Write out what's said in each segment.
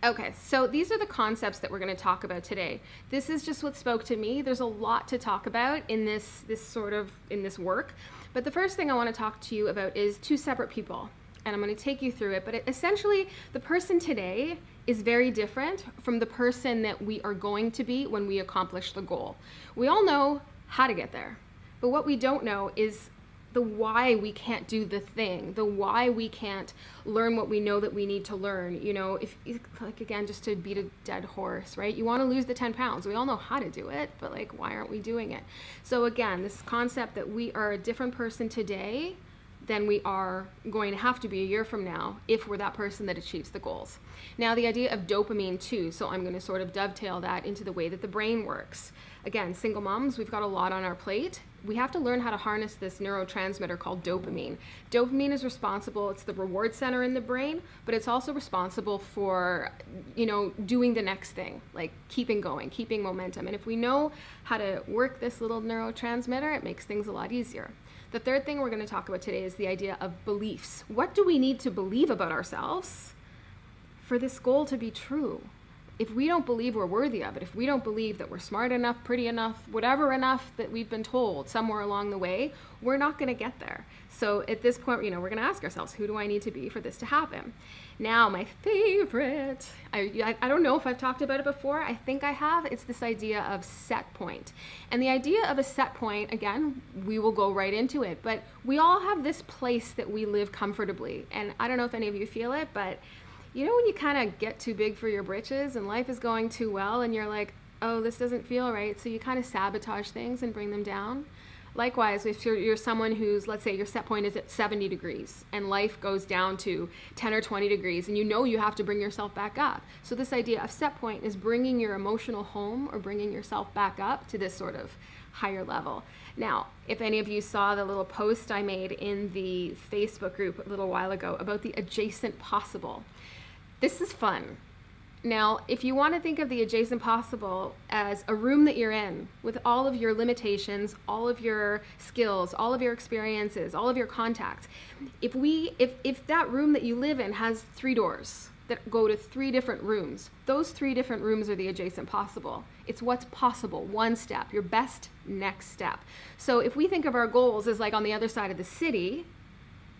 Okay, so these are the concepts that we're going to talk about today. This is just what spoke to me. There's a lot to talk about in this work. But the first thing I want to talk to you about is two separate people. And I'm going to take you through it. But essentially, the person today is very different from the person that we are going to be when we accomplish the goal. We all know how to get there. But what we don't know is the why we can't do the thing, the why we can't learn what we know that we need to learn. You know, if like, again, just to beat a dead horse, right? You want to lose the 10 pounds. We all know how to do it, but like, why aren't we doing it? So again, this concept that we are a different person today than we are going to have to be a year from now if we're that person that achieves the goals. Now, the idea of dopamine too, so I'm going to sort of dovetail that into the way that the brain works. Again, single moms, we've got a lot on our plate. We have to learn how to harness this neurotransmitter called dopamine. Dopamine is responsible, it's the reward center in the brain, but it's also responsible for, doing the next thing, like keeping going, keeping momentum. And if we know how to work this little neurotransmitter, it makes things a lot easier. The third thing we're going to talk about today is the idea of beliefs. What do we need to believe about ourselves for this goal to be true? If we don't believe we're worthy of it, if we don't believe that we're smart enough, pretty enough, whatever enough that we've been told somewhere along the way, we're not going to get there. So at this point, we're going to ask ourselves, who do I need to be for this to happen? Now, my favorite, I don't know if I've talked about it before. I think I have. It's this idea of set point. And the idea of a set point, again, we will go right into it, but we all have this place that we live comfortably. And I don't know if any of you feel it, but you know when you kind of get too big for your britches and life is going too well and you're like, oh, this doesn't feel right, so you kind of sabotage things and bring them down? Likewise, if you're someone who's, let's say your set point is at 70 degrees and life goes down to 10 or 20 degrees and you have to bring yourself back up. So this idea of set point is bringing your emotional home or bringing yourself back up to this sort of higher level. Now, if any of you saw the little post I made in the Facebook group a little while ago about the adjacent possible, this is fun. Now, if you want to think of the adjacent possible as a room that you're in with all of your limitations, all of your skills, all of your experiences, all of your contacts, if that room that you live in has 3 doors that go to 3 different rooms, those 3 different rooms are the adjacent possible. It's what's possible, one step, your best next step. So if we think of our goals as like on the other side of the city,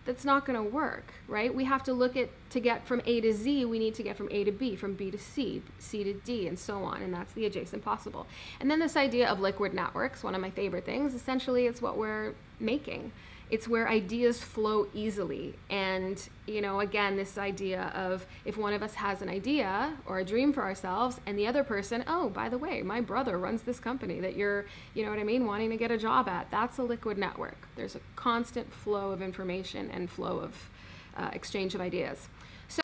that's not going to work, right? We have to look at, to get from A to Z, we need to get from A to B, from B to C, C to D, and so on, and that's the adjacent possible. And then this idea of liquid networks, one of my favorite things, essentially it's what we're making. It's where ideas flow easily. And, again, this idea of if one of us has an idea or a dream for ourselves and the other person, oh, by the way, my brother runs this company that you're, wanting to get a job at, that's a liquid network. There's a constant flow of information and flow of exchange of ideas.